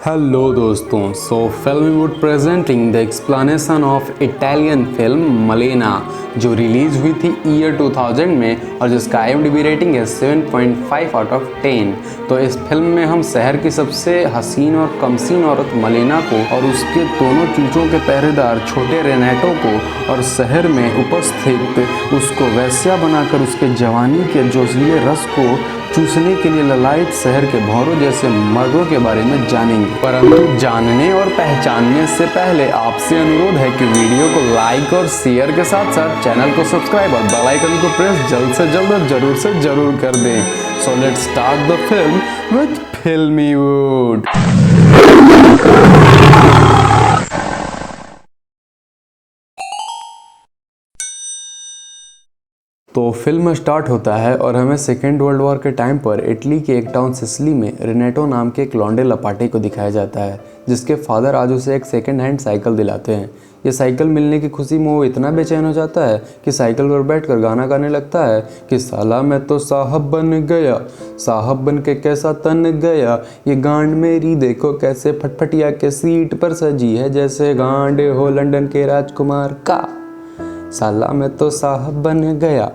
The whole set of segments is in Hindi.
हेलो दोस्तों, so Filmwood presenting the explanation of Italian film Malena जो रिलीज हुई थी ईयर 2000 में और जिसका IMDb रेटिंग है 7.5 आउट ऑफ 10। तो इस फिल्म में हम शहर की सबसे हसीन और कमसीन औरत मलेना को और उसके दोनों चूचों के पहरेदार छोटे रेनेटो को और शहर में उपस्थित उसको वैश्या बनाकर उसके जवानी के जोशीले रस को चूसने के लिए ललायत शहर के भौरों जैसे मर्दों के बारे में जानेंगे। परंतु जानने और पहचानने से पहले आपसे अनुरोध है कि वीडियो को लाइक और शेयर के साथ साथ चैनल को सब्सक्राइब और बेल आइकन को प्रेस जल्द से जल्द और जरूर से जरूर कर दें। So let's start the film with Filmywood. तो फिल्म स्टार्ट होता है और हमें सेकेंड वर्ल्ड वॉर के टाइम पर इटली के एक टाउन सिसिली में रेनेटो नाम के एक लौंडे लपाटे को दिखाया जाता है, जिसके फादर आज उसे एक सेकेंड हैंड साइकिल दिलाते हैं। ये साइकिल मिलने की खुशी में वो इतना बेचैन हो जाता है कि साइकिल पर बैठकर गाना गाने लगता है कि साला मैं तो साहब बन गया, साहब बन के कैसा तन गया, ये गांड मेरी देखो कैसे फटफटिया के सीट पर सजी है जैसे गांड हो लंदन के राजकुमार का, साला मैं तो साहब बन गया।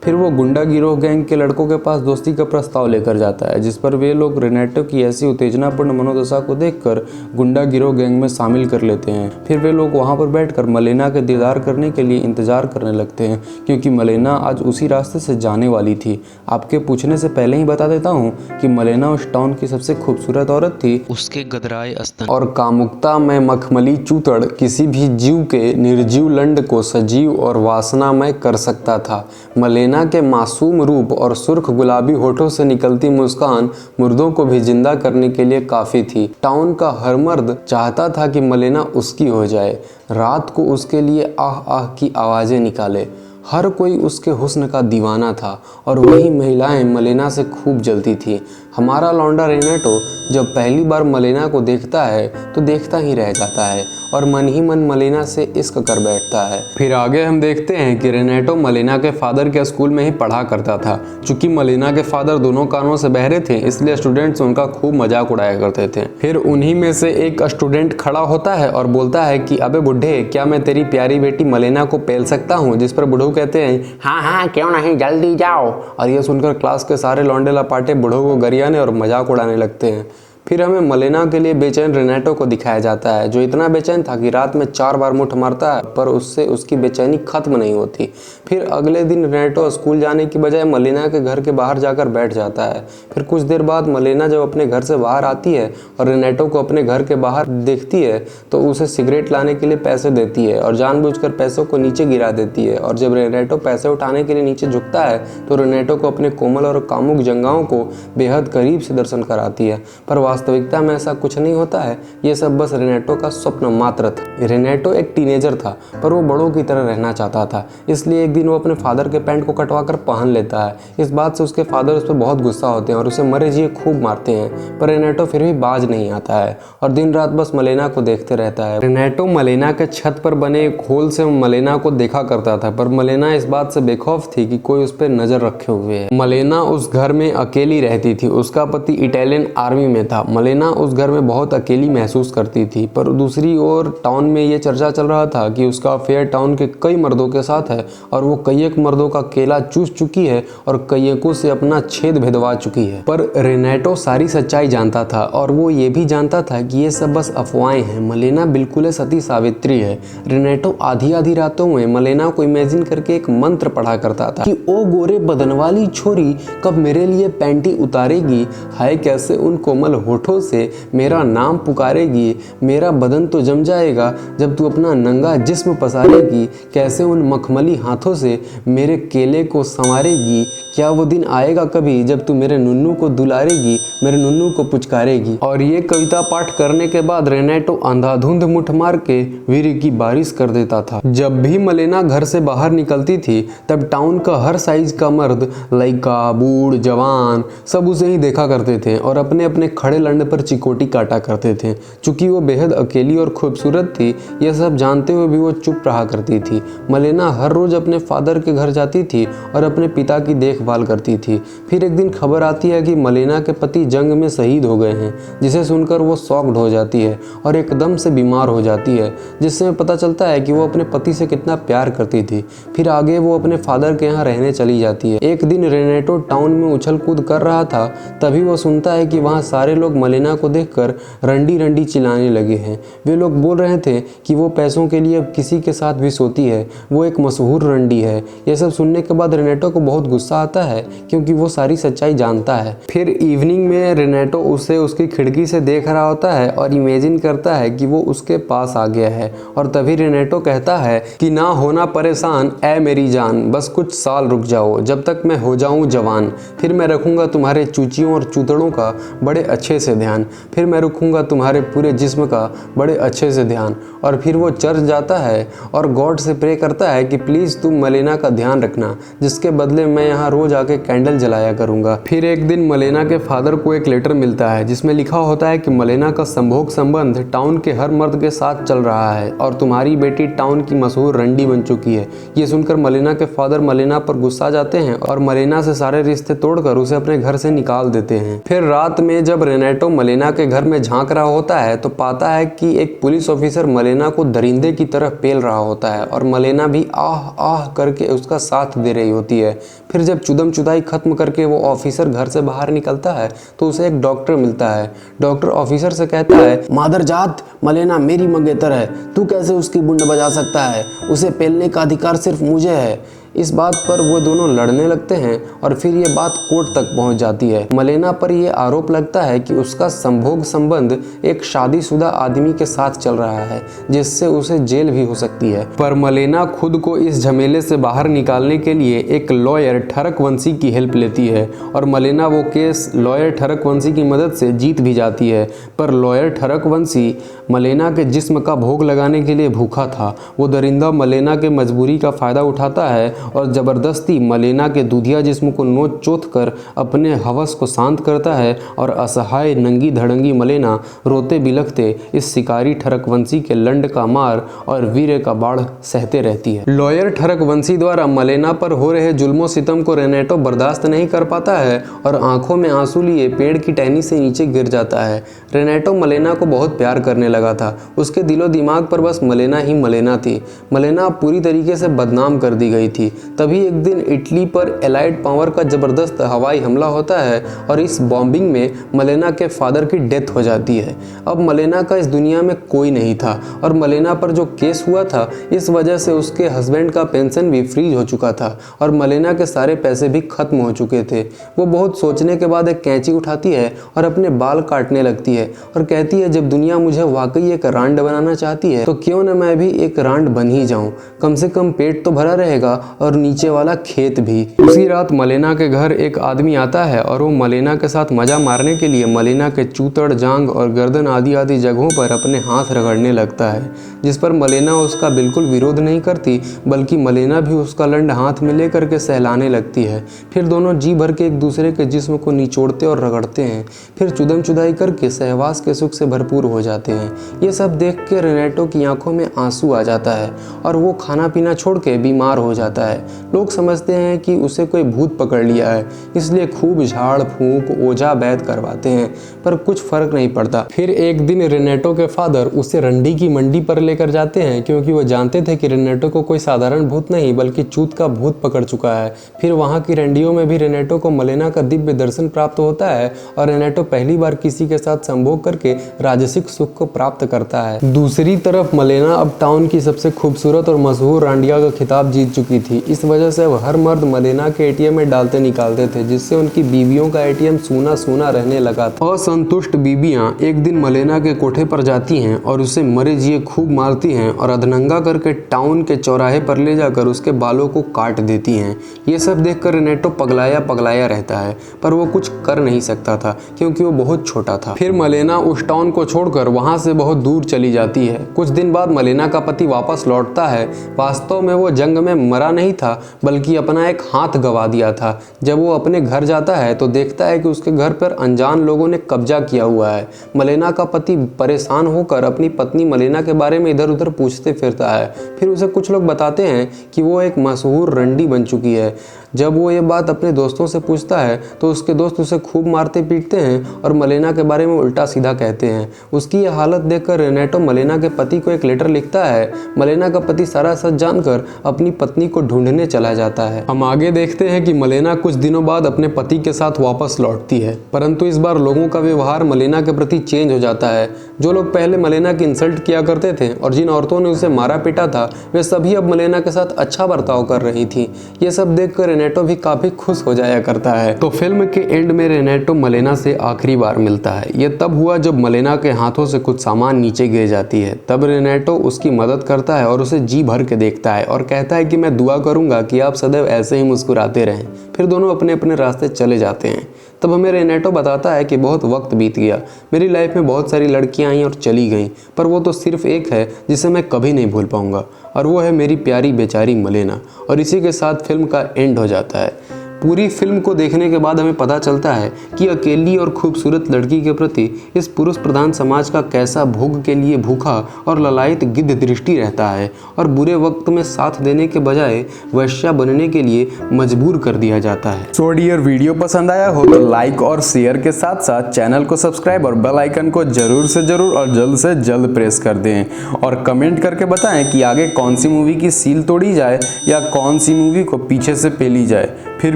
फिर वो गुंडा गिरोह गैंग के लड़कों के पास दोस्ती का प्रस्ताव लेकर जाता है, जिस पर वे लोग रेनेटो की ऐसी उत्तेजनापूर्ण मनोदशा को देखकर गुंडा गिरोह गैंग में शामिल कर लेते हैं। फिर वे लोग वहां पर बैठकर मलेना के दीदार करने के लिए इंतजार करने लगते हैं, क्योंकि मलेना आज उसी रास्ते से जाने वाली थी। आपके पूछने से पहले ही बता देता हूँ कि मलेना उस टाउन की सबसे खूबसूरत औरत थी। उसके गदराए स्तन और कामुकता में मखमली चूतड़ किसी भी जीव के निर्जीव लंड को सजीव और वासनामय कर सकता था। मलेना के मासूम रूप और सुर्ख गुलाबी होठों से निकलती मुस्कान मुर्दों को भी जिंदा करने के लिए काफी थी। टाउन का हर मर्द चाहता था कि मलेना उसकी हो जाए, रात को उसके लिए आह आह की आवाजें निकाले। हर कोई उसके हुस्न का दीवाना था और वही महिलाएं मलेना से खूब जलती थी। हमारा लौंडा रेनेटो जब पहली बार मलेना को देखता है तो देखता ही रह जाता है और मन ही मन मलेना से इश्क कर बैठता है। फिर आगे हम देखते हैं कि रेनेटो मलेना के फादर के स्कूल में ही पढ़ा करता था। चूंकि मलेना के फादर दोनों कानों से बहरे थे, इसलिए स्टूडेंट्स उनका खूब मजाक उड़ाया करते थे। फिर उन्हीं में से एक स्टूडेंट खड़ा होता है और बोलता है कि अबे बुढ़े, क्या मैं तेरी प्यारी बेटी मलेना को पेल सकता हूँ? जिस पर बुढ़ऊ कहते हैं हाँ हाँ क्यों नहीं, जल्दी जाओ। और ये सुनकर क्लास के सारे लौंडे लपाटे बुढ़ऊ को गरियाने और मजाक उड़ाने लगते हैं। फिर हमें मलेना के लिए बेचैन रेनेटो को दिखाया जाता है, जो इतना बेचैन था कि रात में 4 बार मुठ मारता है, पर उससे उसकी बेचैनी खत्म नहीं होती। फिर अगले दिन रेनेटो स्कूल जाने की बजाय मलेना के घर के बाहर जाकर बैठ जाता है। फिर कुछ देर बाद मलेना जब अपने घर से बाहर आती है और रेनेटो को अपने घर के बाहर देखती है तो उसे सिगरेट लाने के लिए पैसे देती है और जानबूझकर पैसों को नीचे गिरा देती है। और जब रेनेटो पैसे उठाने के लिए नीचे झुकता है तो रेनेटो को अपने कोमल और कामुक जंघाओं को बेहद करीब से दर्शन कराती है। पर वास्तविकता में ऐसा कुछ नहीं होता है, ये सब बस रेनेटो का स्वप्न मात्र था। रेनेटो एक टीनेजर था, पर वो बड़ों की तरह रहना चाहता था, इसलिए एक दिन वो अपने फादर के पैंट को कटवाकर पहन लेता है। इस बात से उसके फादर उस पर बहुत गुस्सा होते हैं और उसे मरे जिए खूब मारते हैं, पर रेनेटो फिर भी बाज नहीं आता है और दिन रात बस मलेना को देखते रहता है। रेनेटो मलेना के छत पर बने एक होल से मलेना को देखा करता था, पर मलेना इस बात से बेखौफ थी कि कोई उस पर नजर रखे हुए है। मलेना उस घर में अकेली रहती थी। उसका पति इटालियन आर्मी में था। मलेना उस घर में बहुत अकेली महसूस करती थी। पर दूसरी ओर टाउन में ये चर्चा चल रहा था कि उसका अफेयर टाउन के कई मर्दों के साथ है और वो कई एक मर्दों का केला चूस चुकी है और कईयों से अपना छेद भेदवा चुकी है। पर रेनेटो सारी सच्चाई जानता था और वो ये भी जानता था कि ये सब बस अफवाहें हैं। मलेना बिल्कुल सती सावित्री है। रेनेटो आधी आधी रातों में मलेना को इमेजिन करके एक मंत्र पढ़ा करता था कि ओ गोरे बदन वाली छोरी कब मेरे लिए पैंटी उतारेगी, हाय कैसे उन कोमल होठों से मेरा नाम पुकारेगी, मेरा बदन तो जम जाएगा जब तू अपना नंगा जिस्म पसारेगी, कैसे उन मखमली हाथों से मेरे केले को संवारेगी, क्या वो दिन आएगा कभी जब तू मेरे नुन्नू को दुलारेगी, मेरे नुन्नू को पुचकारेगी। और ये कविता पाठ करने के बाद रेनेटो अंधाधुंध मुठ मार के वीर की बारिश कर देता था। जब भी मलेना घर से बाहर निकलती थी तब टाउन का हर साइज का मर्द, लड़का, बूढ़, जवान सब उसे ही देखा करते थे और अपने अपने खड़े लंड पर चिकोटी काटा करते थे। चूंकि वो बेहद अकेली और खूबसूरत थी, यह सब जानते हुए भी वो चुप रहा करती थी। मलेना हर रोज अपने फादर के घर जाती थी और अपने पिता की देखभाल करती थी। फिर एक दिन खबर आती है कि मलेना के पति जंग में शहीद हो गए हैं, जिसे सुनकर वो शॉक्ड हो जाती है और एकदम से बीमार हो जाती है, जिससे पता चलता है कि वो अपने पति से कितना प्यार करती थी। फिर आगे वो अपने फादर के यहाँ रहने चली जाती है। एक दिन रेनेटो टाउन में उछल कूद कर रहा था, तभी वो सुनता है कि वहाँ सारे लोग मलेना को देखकर रंडी रंडी चिल्लाने लगे हैं। वे लोग बोल रहे थे कि वो पैसों के लिए अब किसी के साथ भी सोती है, वो एक मशहूर रंडी है। यह सब सुनने के बाद रेनेटो को बहुत गुस्सा आता है, क्योंकि वो सारी सच्चाई जानता है। फिर इवनिंग में रेनेटो उसे उसकी खिड़की से देख रहा होता है और इमेजिन करता है कि वो उसके पास आ गया है। और तभी रेनेटो कहता है कि ना होना परेशान ऐ मेरी जान, बस कुछ साल रुक जाओ, जब तक मैं हो जाऊं जवान। फिर मैं रखूंगा तुम्हारे चूचियों और चूतड़ों का बड़े अच्छे से ध्यान। फिर मैं रखूंगा तुम्हारे पूरे जिस्म का बड़े अच्छे से ध्यान। और फिर वो चर्च जाता है और गॉड से प्रे करता है कि प्लीज़ तुम मलेना का ध्यान रखना, जिसके बदले मैं यहाँ रोज आके कैंडल जलाया करूँगा। फिर एक दिन मलेना के फादर को एक लेटर मिलता है, जिसमें लिखा होता है कि मलेना का संभोग संबंध टाउन के हर मर्द के साथ चल रहा है और तुम्हारी बेटी टाउन की मशहूर रंडी बन चुकी है। ये सुनकर मलेना के फादर मलेना पर गुस्सा जाते हैं और मलेना से सारे रिश्ते तोड़कर उसे अपने घर से निकाल देते हैं। फिर रात में जब रेनेटो मलेना के घर में झांक रहा होता है तो पाता है कि एक पुलिस ऑफिसर मलेना को दरिंदे की तरह पेल रहा होता है और मलेना भी आह आह करके उसका साथ दे रही होती है। फिर जब चुदम चुदाई खत्म करके वो ऑफिसर घर से बाहर निकलता है तो उसे एक डॉक्टर मिलता है। डॉक्टर ऑफिसर से कहता है, मादरजात, मलेना मेरी मंगेतर है, तू कैसे उसकी बुंड बजा सकता है? उसे पेलने का अधिकार सिर्फ मुझे है। इस बात पर वो दोनों लड़ने लगते हैं और फिर ये बात कोर्ट तक पहुंच जाती है। मलेना पर यह आरोप लगता है कि उसका संभोग संबंध एक शादीशुदा आदमी के साथ चल रहा है, जिससे उसे जेल भी हो सकती है। पर मलेना खुद को इस झमेले से बाहर निकालने के लिए एक लॉयर ठरकवंशी की हेल्प लेती है और मलेना वो केस लॉयर ठरकवंशी की मदद से जीत भी जाती है। पर लॉयर ठरकवंशी मलेना के जिस्म का भोग लगाने के लिए भूखा था। वो दरिंदा मलेना के मजबूरी का फायदा उठाता है और ज़बरदस्ती मलेना के दूधिया जिस्म को नोच चोथ कर अपने हवस को शांत करता है और असहाय नंगी धड़ंगी मलेना रोते बिलखते इस शिकारी ठरकवंशी के लंड का मार और वीर्य का बाढ़ सहते रहती है। लॉयर ठरकवंशी द्वारा मलेना पर हो रहे जुल्मों सितम को रेनेटो बर्दाश्त नहीं कर पाता है और आंखों में आंसू लिए पेड़ की टहनी से नीचे गिर जाता है। रेनेटो मलेना को बहुत प्यार करने लगा था। उसके दिलो दिमाग पर बस मलेना ही मलेना थी। मलेना पूरी तरीके से बदनाम कर दी गई थी। तभी एक दिन इटली पर एलाइड पावर का जबरदस्त हवाई हमला होता है और इस बॉम्बिंग में मलेना के फादर की डेथ हो जाती है। अब मलेना का इस दुनिया में कोई नहीं था और मलेना पर जो केस हुआ था इस वजह से उसके हस्बैंड का पेंशन भी फ्रीज हो चुका था और मलेना के सारे पैसे भी खत्म हो चुके थे। वो बहुत सोचने के बाद एक कैंची उठाती है और अपने बाल काटने लगती है और कहती है, जब दुनिया मुझे वाकई एक रांड बनाना चाहती है तो क्यों न मैं भी एक रांड बन ही जाऊं। कम से कम पेट तो भरा रहेगा और नीचे वाला खेत भी। उसी रात मलेना के घर एक आदमी आता है और वो मलेना के साथ मजा मारने के लिए मलेना के चूतड़, जांग और गर्दन आदि आदि जगहों पर अपने हाथ रगड़ने लगता है, जिस पर मलेना उसका बिल्कुल विरोध नहीं करती, बल्कि मलेना भी उसका लंड हाथ में लेकर के सहलाने लगती है। फिर दोनों जी भर के एक दूसरे के जिस्म को निचोड़ते और रगड़ते हैं, फिर चुदम चुदाई करके सहवास के सुख से भरपूर हो जाते हैं। ये सब देख के रेनेटो की आंखों में आंसू आ जाता है और वो खाना पीना छोड़ के बीमार हो जाता है। लोग समझते हैं कि उसे कोई भूत पकड़ लिया है, इसलिए खूब झाड़ फूंक ओझा वैद करवाते हैं, पर कुछ फर्क नहीं पड़ता। फिर एक दिन रेनेटो के फादर उसे रंडी की मंडी पर लेकर जाते हैं, क्योंकि वो जानते थे कि रेनेटो को कोई साधारण भूत नहीं बल्कि चूत का भूत पकड़ चुका है। फिर वहाँ की रंडियों में भी रेनेटो को मलेना का दिव्य दर्शन प्राप्त होता है और रेनेटो पहली बार किसी के साथ संभोग करके राजसिक सुख को प्राप्त करता है। दूसरी तरफ मलेना अब टाउन की सबसे खूबसूरत और मशहूर रांडिया का खिताब जीत चुकी थी। इस वजह से अब हर मर्द मलेना के एटीएम में डालते निकालते थे, जिससे उनकी बीवियों का एटीएम सूना सूना रहने लगा था। असंतुष्ट बीबियां एक दिन मलेना के कोठे पर जाती हैं और उसे मरे जिए खूब मारती हैं और अधनंगा करके टाउन के चौराहे पर ले जाकर उसके बालों को काट देती हैं। ये सब देखकर रेनेटो पगलाया पगलाया रहता है, पर वो कुछ कर नहीं सकता था क्योंकि वो बहुत छोटा था। फिर मलेना उस टाउन को छोड़कर वहां से बहुत दूर चली जाती है। कुछ दिन बाद मलेना का पति वापस लौटता है। वास्तव में वो जंग में मरा नहीं नहीं था बल्कि अपना एक हाथ गंवा दिया था। जब वो अपने घर जाता है तो देखता है कि उसके घर पर अनजान लोगों ने कब्जा किया हुआ है। मलेना का पति परेशान होकर अपनी पत्नी मलेना के बारे में इधर उधर पूछते फिरता है। फिर उसे कुछ लोग बताते हैं कि वो एक मशहूर रंडी बन चुकी है। जब वो ये बात अपने दोस्तों से पूछता है तो उसके दोस्त उसे खूब मारते पीटते हैं और मलेना के बारे में उल्टा सीधा कहते हैं। उसकी यह हालत देखकर रेनेटो मलेना के पति को एक लेटर लिखता है। मलेना का पति सारा सच जानकर अपनी पत्नी को ढूंढने चला जाता है। हम आगे देखते हैं कि मलेना कुछ दिनों बाद अपने पति के साथ वापस लौटती है, परंतु इस बार लोगों का व्यवहार मलेना के प्रति चेंज हो जाता है। जो लोग पहले मलेना की इंसल्ट किया करते थे और जिन औरतों ने उसे मारा पीटा था, वे सभी अब मलेना के साथ अच्छा बर्ताव कर रही थी। ये सब देखकर रेनेटो भी काफी खुश हो जाया करता है। तो फिल्म के एंड में रेनेटो मलेना से आखिरी बार मिलता है। यह तब हुआ जब मलेना के हाथों से कुछ सामान नीचे गिर जाती है। तब रेनेटो उसकी मदद करता है और उसे जी भर के देखता है और कहता है कि मैं दुआ करूंगा कि आप सदैव ऐसे ही मुस्कुराते रहें। फिर दोनों अपने अपने रास्ते चले जाते हैं। तब हमें रेनेटो बताता है कि बहुत वक्त बीत गया, मेरी लाइफ में बहुत सारी लड़कियां आई और चली गईं, पर वो तो सिर्फ एक है जिसे मैं कभी नहीं भूल पाऊंगा, और वो है मेरी प्यारी बेचारी मलेना। और इसी के साथ फिल्म का एंड हो जाता है। पूरी फिल्म को देखने के बाद हमें पता चलता है कि अकेली और खूबसूरत लड़की के प्रति इस पुरुष प्रधान समाज का कैसा भोग के लिए भूखा और ललायत गिद्ध दृष्टि रहता है, और बुरे वक्त में साथ देने के बजाय वैश्या बनने के लिए मजबूर कर दिया जाता है। सो डियर, वीडियो पसंद आया हो तो लाइक और शेयर के साथ साथ चैनल को सब्सक्राइब और बेल आइकन को जरूर से जरूर और जल्द से जल्द प्रेस कर दें, और कमेंट करके बताएं कि आगे कौन सी मूवी की सील तोड़ी जाए या कौन सी मूवी को पीछे से पेली जाए। फिर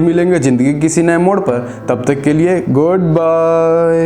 मिलेंगे जिंदगी किसी नए मोड़ पर, तब तक के लिए गुड बाय।